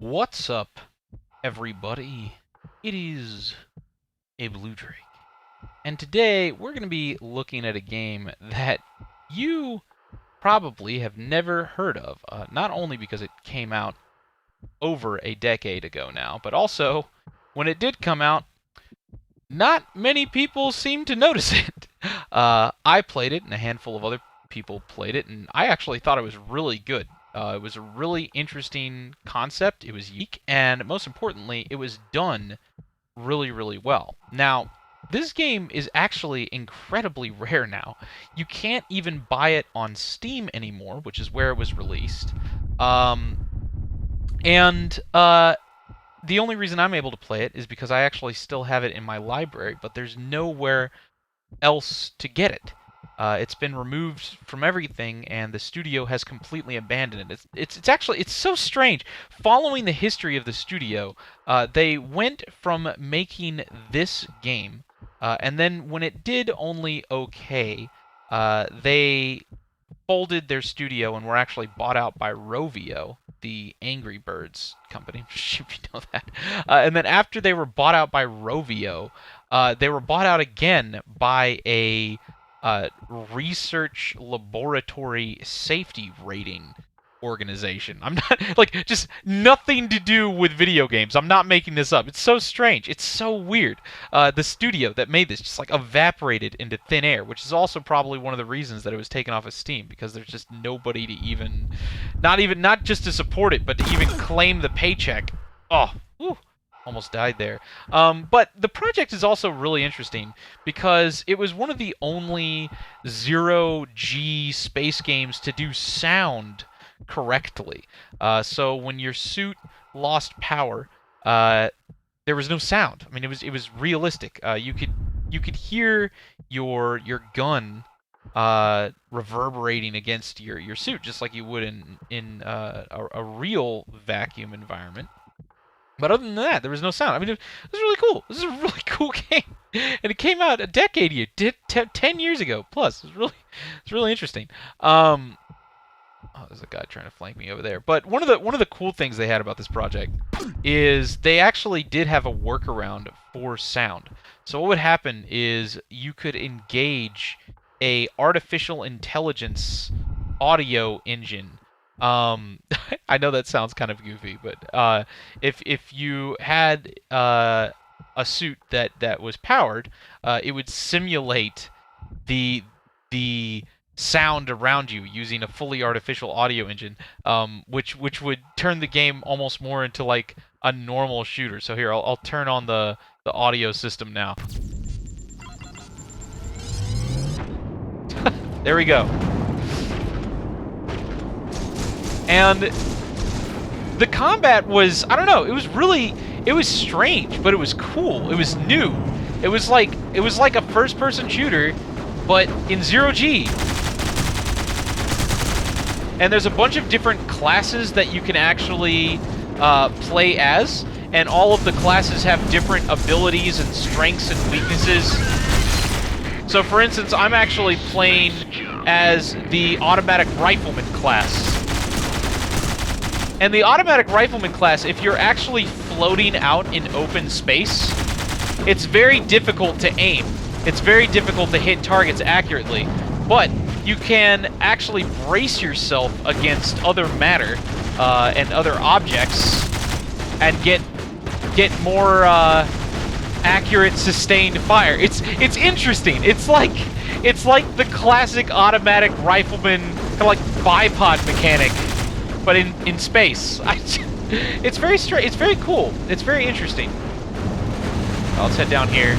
What's up, everybody? It is a Blue Drake, and today we're going to be looking at a game that you probably have never heard of, not only because it came out over a decade ago now, but also, when it did come out, not many people seemed to notice it. I played it, and a handful of other people played it, and I actually thought it was really good. It was a really interesting concept. It was unique, and most importantly, it was done really, really well. Now, this game is actually incredibly rare now. You can't even buy it on Steam anymore, which is where it was released. And the only reason I'm able to play it is because I actually still have it in my library, but there's nowhere else to get it. It's been removed from everything, and the studio has completely abandoned it. It's so strange. Following the history of the studio, they went from making this game, and then when it did only okay, they folded their studio and were actually bought out by Rovio, the Angry Birds company. If you know that. And then after they were bought out by Rovio, they were bought out again by a research laboratory safety rating organization. I'm not like just nothing to do with video games. I'm not making this up. It's so strange. It's so weird. The studio that made this just like evaporated into thin air, which is also probably one of the reasons that it was taken off of Steam, because there's just nobody to not just to support it, but to even claim the paycheck. Oh, whew, almost died there. But the project is also really interesting because it was one of the only zero-G space games to do sound correctly. So when your suit lost power, there was no sound. I mean, it was realistic. You could hear your gun reverberating against your suit, just like you would in a real vacuum environment. But other than that, there was no sound. I mean, it was really cool. This is a really cool game, and it came out a decade ago, 10 years ago plus. It's really interesting. Oh, there's a guy trying to flank me over there. But one of the cool things they had about this project is they actually did have a workaround for sound. So what would happen is you could engage a artificial intelligence audio engine. I know that sounds kind of goofy, but if you had a suit that was powered, it would simulate the sound around you using a fully artificial audio engine, which would turn the game almost more into like a normal shooter. So here, I'll turn on the audio system now. There we go. And the combat was, I don't know, it was strange, but it was cool. It was new. It was like a first-person shooter, but in zero-G. And there's a bunch of different classes that you can actually play as, and all of the classes have different abilities and strengths and weaknesses. So for instance, I'm actually playing as the automatic rifleman class. And the automatic rifleman class, if you're actually floating out in open space, it's very difficult to aim. It's very difficult to hit targets accurately. But you can actually brace yourself against other matter and other objects and get more accurate sustained fire. It's interesting. It's like the classic automatic rifleman kind of like bipod mechanic, but in space. It's very strange. It's very cool. It's very interesting. Let's head down here.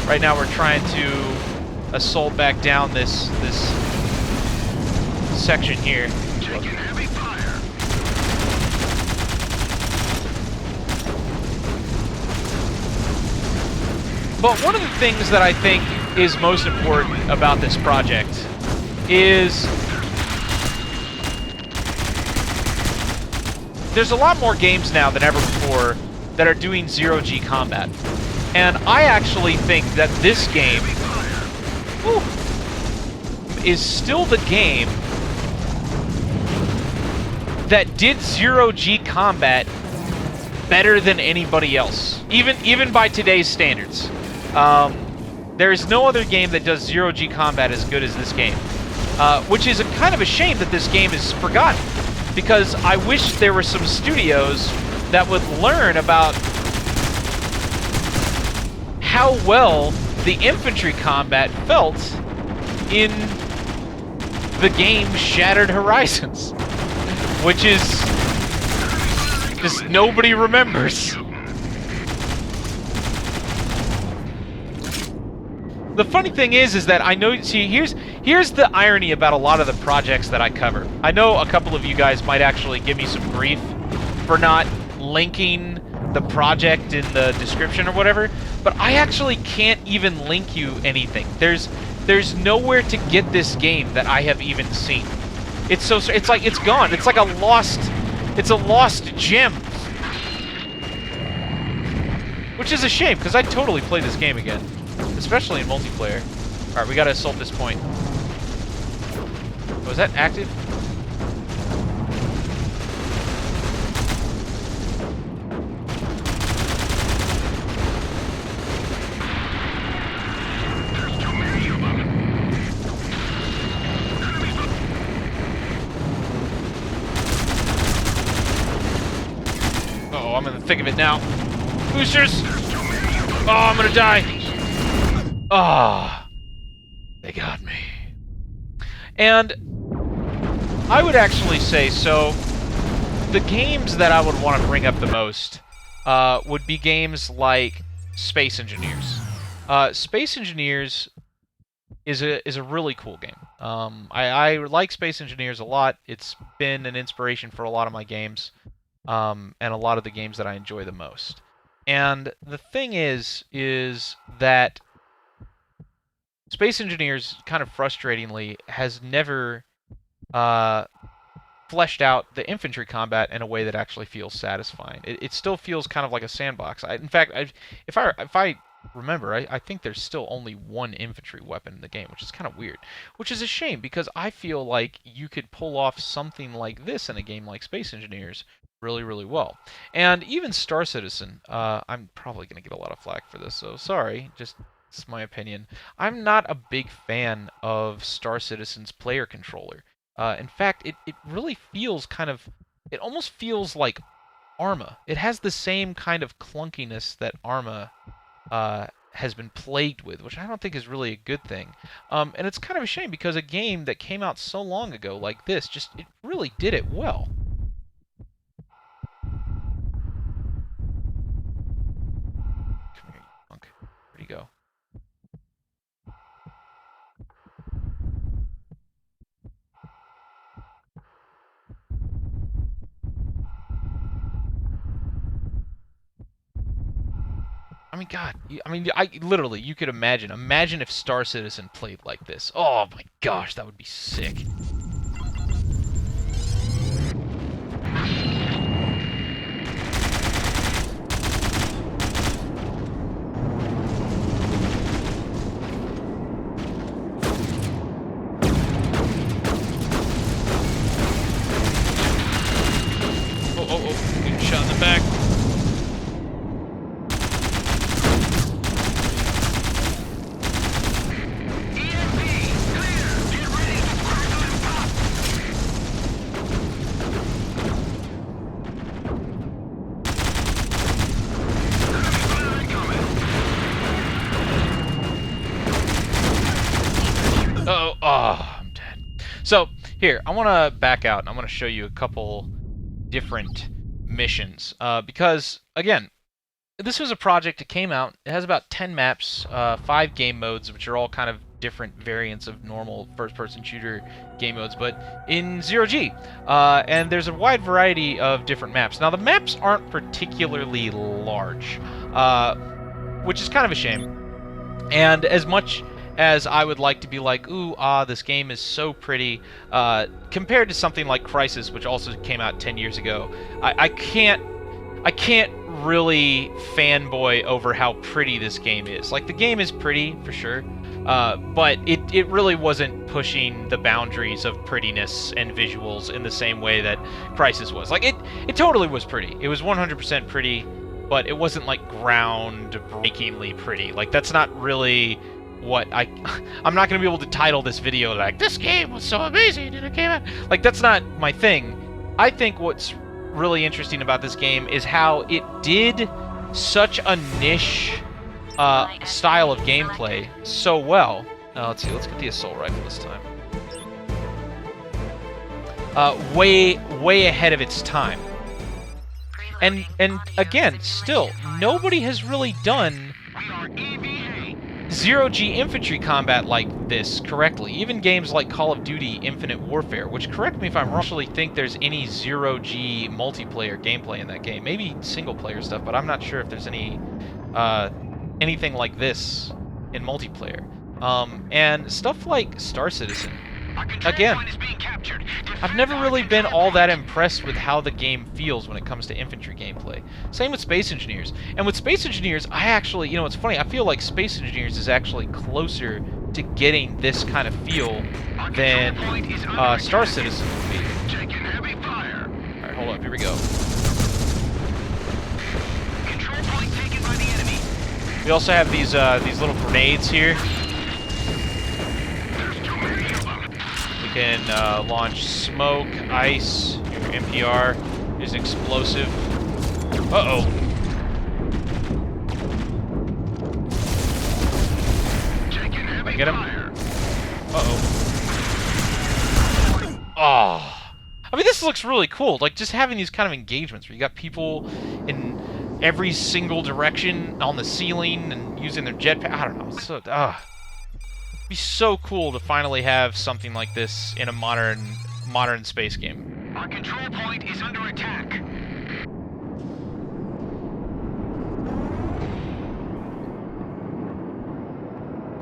Right now we're trying to assault back down this section here. Taking heavy fire. But one of the things that I think is most important about this project is there's a lot more games now than ever before that are doing zero-G combat. And I actually think that this game is still the game that did zero-G combat better than anybody else, even by today's standards. There is no other game that does zero-G combat as good as this game, which is a kind of a shame that this game is forgotten, because I wish there were some studios that would learn about how well the infantry combat felt in the game Shattered Horizons, which is just nobody remembers. The funny thing is that I know. See, here's the irony about a lot of the projects that I cover. I know a couple of you guys might actually give me some grief for not linking the project in the description or whatever, but I actually can't even link you anything. There's nowhere to get this game that I have even seen. It's like it's gone. It's like a lost gem. Which is a shame, because I'd totally play this game again. Especially in multiplayer. Alright, we gotta assault this point. Oh, is that active? Uh-oh, I'm in the thick of it now. Boosters! Oh, I'm gonna die! Ah, oh, they got me. And I would actually say, so the games that I would want to bring up the most would be games like Space Engineers. Space Engineers is a really cool game. I like Space Engineers a lot. It's been an inspiration for a lot of my games, and a lot of the games that I enjoy the most. And the thing is that Space Engineers, kind of frustratingly, has never fleshed out the infantry combat in a way that actually feels satisfying. It still feels kind of like a sandbox. In fact, if I remember, I think there's still only one infantry weapon in the game, which is kind of weird. Which is a shame, because I feel like you could pull off something like this in a game like Space Engineers really, really well. And even Star Citizen, I'm probably going to get a lot of flack for this, so sorry, just it's my opinion. I'm not a big fan of Star Citizen's player controller. In fact, it really feels kind of... It almost feels like Arma. It has the same kind of clunkiness that Arma has been plagued with, which I don't think is really a good thing. And it's kind of a shame, because a game that came out so long ago like this, it really did it well. Come here, you punk. Where'd he go? I mean, God, I literally, you could imagine if Star Citizen played like this. Oh my gosh, that would be sick. Oh, getting shot in the back. Uh-oh. Oh, I'm dead. So, here, I want to back out, and I want to show you a couple different missions. Because, again, this was a project that came out. It has about 10 maps, 5 game modes, which are all kind of different variants of normal first-person shooter game modes, but in Zero-G. And there's a wide variety of different maps. Now, the maps aren't particularly large, which is kind of a shame. And as much as I would like to be like, ooh, this game is so pretty, compared to something like Crysis, which also came out 10 years ago, I can't really fanboy over how pretty this game is. Like, the game is pretty, for sure, But it really wasn't pushing the boundaries of prettiness and visuals in the same way that Crysis was. Like, it totally was pretty. It was 100% pretty, but it wasn't, like, groundbreakingly pretty. Like, that's not really what I'm not going to be able to title this video, like, this game was so amazing and it came out. Like, that's not my thing. I think what's really interesting about this game is how it did such a niche style of gameplay so well. Let's see, let's get the assault rifle this time. Way ahead of its time. And again, still, nobody has really done zero-G infantry combat like this correctly. Even games like Call of Duty Infinite Warfare, which, correct me if I'm wrong, I actually think there's any zero-G multiplayer gameplay in that game. Maybe single-player stuff, but I'm not sure if there's any anything like this in multiplayer. And stuff like Star Citizen. Again, I've never really been all that impressed with how the game feels when it comes to infantry gameplay. Same with Space Engineers. And with Space Engineers, I actually, you know, it's funny, I feel like Space Engineers is actually closer to getting this kind of feel than Star Citizen would be. Alright, hold up, here we go. We also have these little grenades here. We can launch smoke, ice, your MPR. There's an explosive. Uh-oh. Did I get him? Uh-oh. Oh. I mean, this looks really cool. Like, just having these kind of engagements where you got people in every single direction on the ceiling and using their jetpack. I don't know. It's so, it'd be so cool to finally have something like this in a modern space game. Our control point is under attack.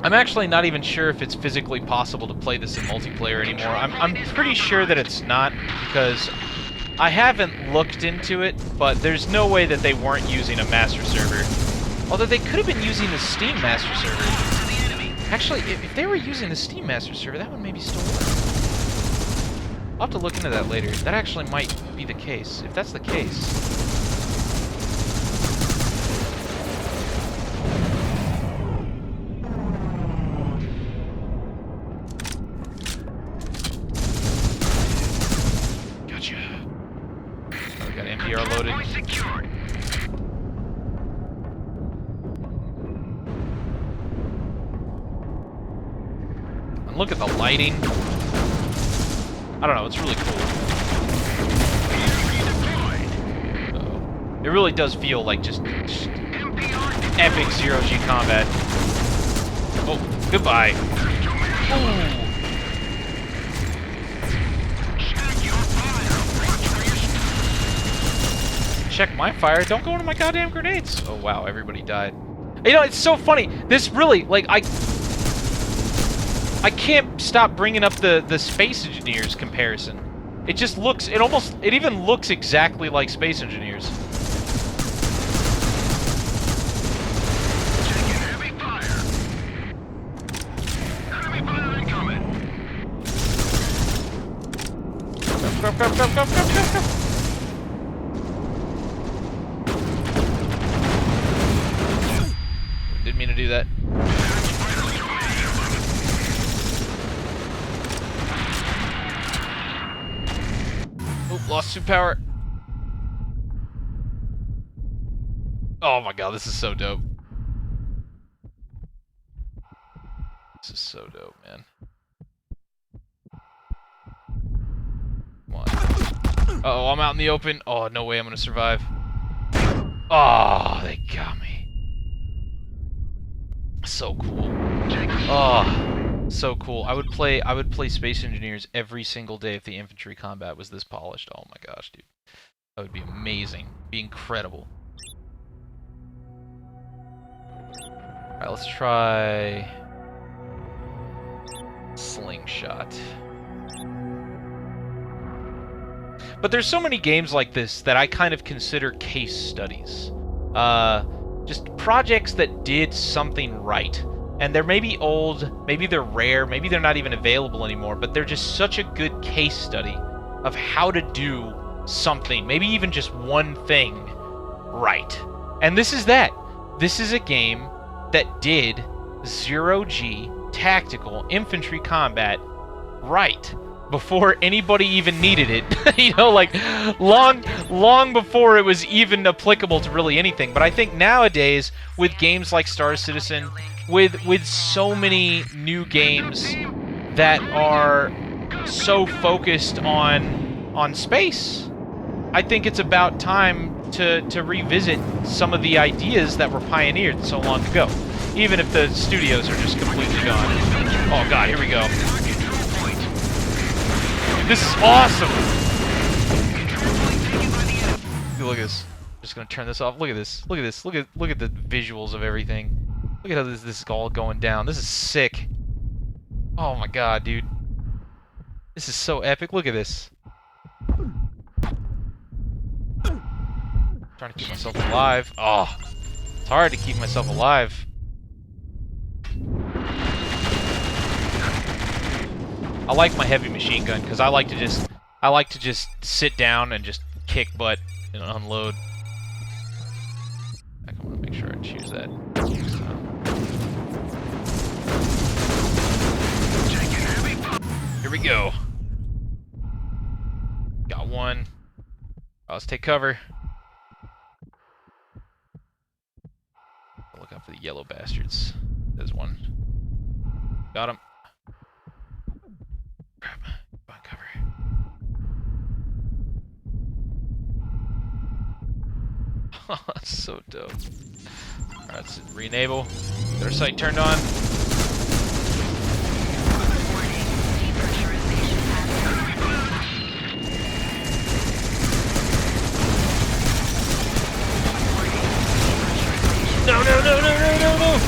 I'm actually not even sure if it's physically possible to play this in multiplayer anymore. I'm pretty sure that it's not, because I haven't looked into it, but there's no way that they weren't using a master server. Although they could have been using the Steam master server. Actually, if they were using the Steam master server, that one maybe still works. I'll have to look into that later. That actually might be the case. If that's the case... loaded. And look at the lighting. I don't know, it's really cool. Uh-oh. It really does feel like just epic zero-G combat. Oh, goodbye. Ooh. Check my fire. Don't go into my goddamn grenades. Oh, wow. Everybody died. You know, it's so funny. This really, like, I can't stop bringing up the Space Engineers comparison. It just looks, it even looks exactly like Space Engineers. Taking heavy fire. Enemy fire incoming. Go. Didn't mean to do that. Oh, lost 2 power. Oh my god, this is so dope. This is so dope, man. Come on. Uh-oh, I'm out in the open. Oh, no way I'm gonna survive. Oh, they got me. So cool. Oh, so cool. I would play Space Engineers every single day if the infantry combat was this polished. Oh my gosh, dude. That would be amazing. Be incredible. Alright, let's try Slingshot. But there's so many games like this that I kind of consider case studies. Just projects that did something right. And they're maybe old, maybe they're rare, maybe they're not even available anymore, but they're just such a good case study of how to do something, maybe even just one thing, right. And this is that. This is a game that did zero-G tactical infantry combat right before anybody even needed it. You know, like long before it was even applicable to really anything. But I think nowadays, with games like Star Citizen, with so many new games that are so focused on space, I think it's about time to revisit some of the ideas that were pioneered so long ago, even if the studios are just completely gone. Oh god, here we go. This is awesome! Look at this. Just gonna turn this off. Look at this. Look at this. Look at the visuals of everything. Look at how this is all going down. This is sick. Oh my god, dude. This is so epic. Look at this. Trying to keep myself alive. Oh, it's hard to keep myself alive. I like my heavy machine gun because I like to just sit down and just kick butt and unload. I'm gonna make sure I choose that. Here we go. Got one. Let's take cover. Look out for the yellow bastards. There's one. Got him. Crap. On cover. Oh, that's so dope. Alright, let's re-enable. Get our sight turned on. No, no, no, no, no, no, no!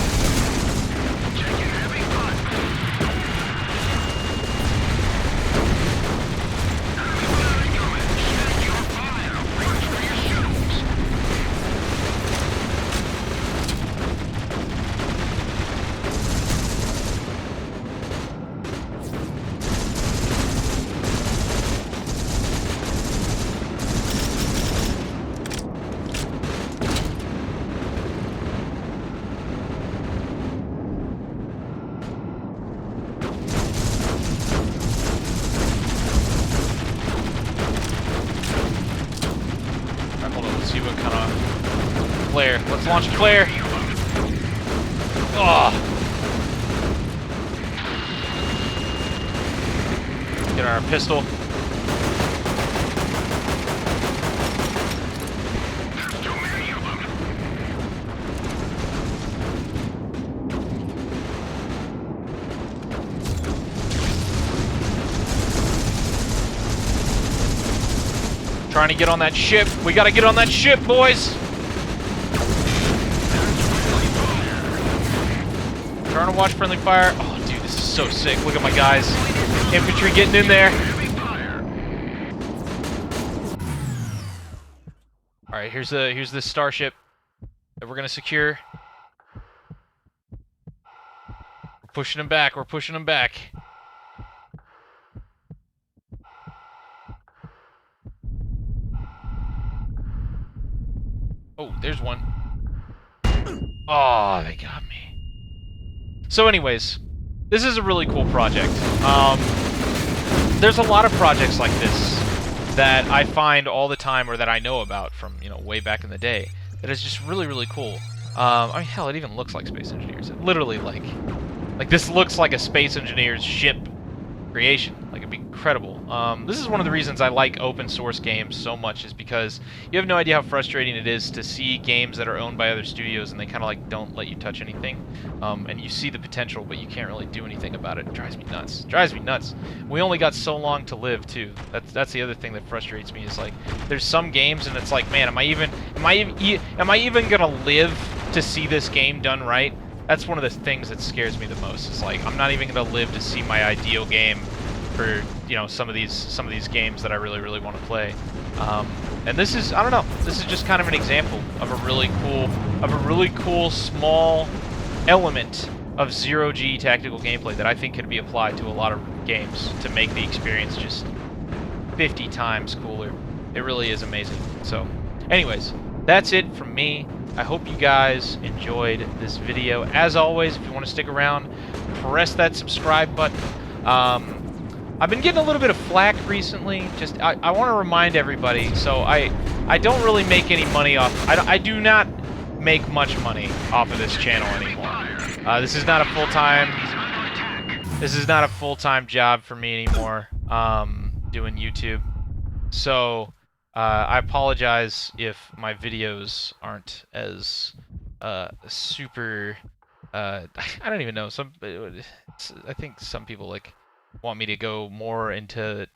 Flare. Let's launch a flare. Oh. Get our pistol. Trying to get on that ship. We gotta get on that ship, boys. Trying to watch friendly fire. Oh, dude, this is so sick. Look at my guys. Infantry getting in there. All right, here's this starship that we're gonna secure. We're pushing them back. We're pushing them back. Oh, there's one. Oh, they got me. So anyways, this is a really cool project. There's a lot of projects like this that I find all the time, or that I know about from, you know, way back in the day, that is just really, really cool. I mean, hell, it even looks like Space Engineers. It literally, like this looks like a Space Engineers ship creation. Like, it'd be incredible. This is one of the reasons I like open source games so much, is because you have no idea how frustrating it is to see games that are owned by other studios and they kind of like don't let you touch anything. And you see the potential, but you can't really do anything about it. It drives me nuts. It drives me nuts. We only got so long to live too. That's the other thing that frustrates me, is like there's some games and it's like, man, am I even gonna live to see this game done right? That's one of the things that scares me the most. It's like, I'm not even gonna live to see my ideal game for, you know, some of these games that I really, really want to play. And this is, I don't know, this is just kind of an example of a really cool small element of zero-G tactical gameplay that I think could be applied to a lot of games to make the experience just 50 times cooler. It really is amazing. So, anyways, that's it from me. I hope you guys enjoyed this video. As always, if you want to stick around, press that subscribe button. I've been getting a little bit of flack recently. Just I want to remind everybody. So I don't really make any money off. I do not make much money off of this channel anymore. This is not a full-time. This is not a full-time job for me anymore. Doing YouTube. So I apologize if my videos aren't as super. I don't even know. I think some people like want me to go more into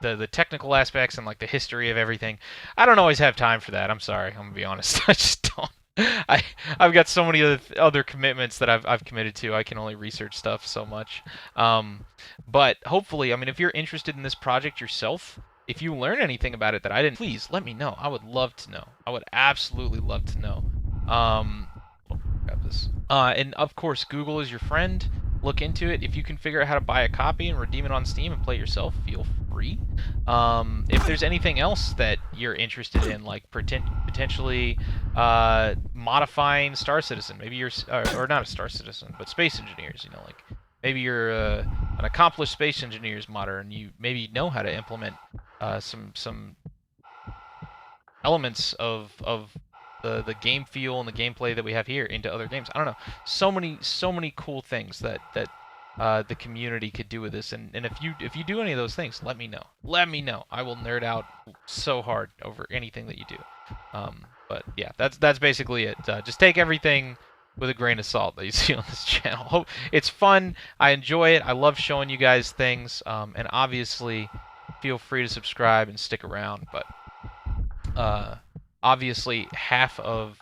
the technical aspects and like the history of everything. I don't always have time for that. I'm sorry. I'm gonna be honest. I just don't. I've got so many other commitments that I've committed to. I can only research stuff so much. But hopefully, I mean, if you're interested in this project yourself, if you learn anything about it that I didn't, please let me know. I would love to know. I would absolutely love to know. Grab this. And of course, Google is your friend. Look into it. If you can figure out how to buy a copy and redeem it on Steam and play it yourself, feel free. If there's anything else that you're interested in, like potentially modifying Star Citizen, maybe you're or not a Star Citizen, but space engineers. You know, like maybe you're an accomplished space engineers modder, and you maybe know how to implement some elements of the game feel and the gameplay that we have here into other games. I don't know. So many cool things that the community could do with this. And if you do any of those things, let me know. Let me know. I will nerd out so hard over anything that you do. But yeah, that's basically it. Just take everything with a grain of salt that you see on this channel. It's fun. I enjoy it. I love showing you guys things. And obviously, feel free to subscribe and stick around. But obviously half of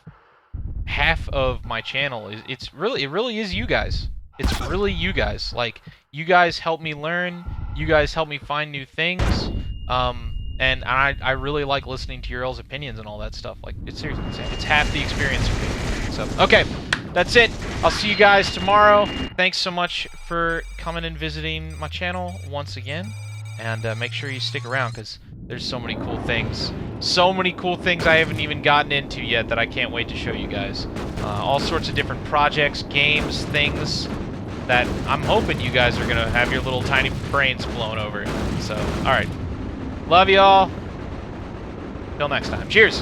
my channel is it really is you guys. It's really you guys. Like, you guys help me learn, you guys help me find new things, and I really like listening to your all's opinions and all that stuff. Like, it's seriously, it's half the experience for me. So okay, that's it. I'll see you guys tomorrow. Thanks so much for coming and visiting my channel once again, and make sure you stick around, because there's so many cool things. So many cool things I haven't even gotten into yet that I can't wait to show you guys. All sorts of different projects, games, things that I'm hoping you guys are going to have your little tiny brains blown over. So, alright. Love y'all. Till next time. Cheers!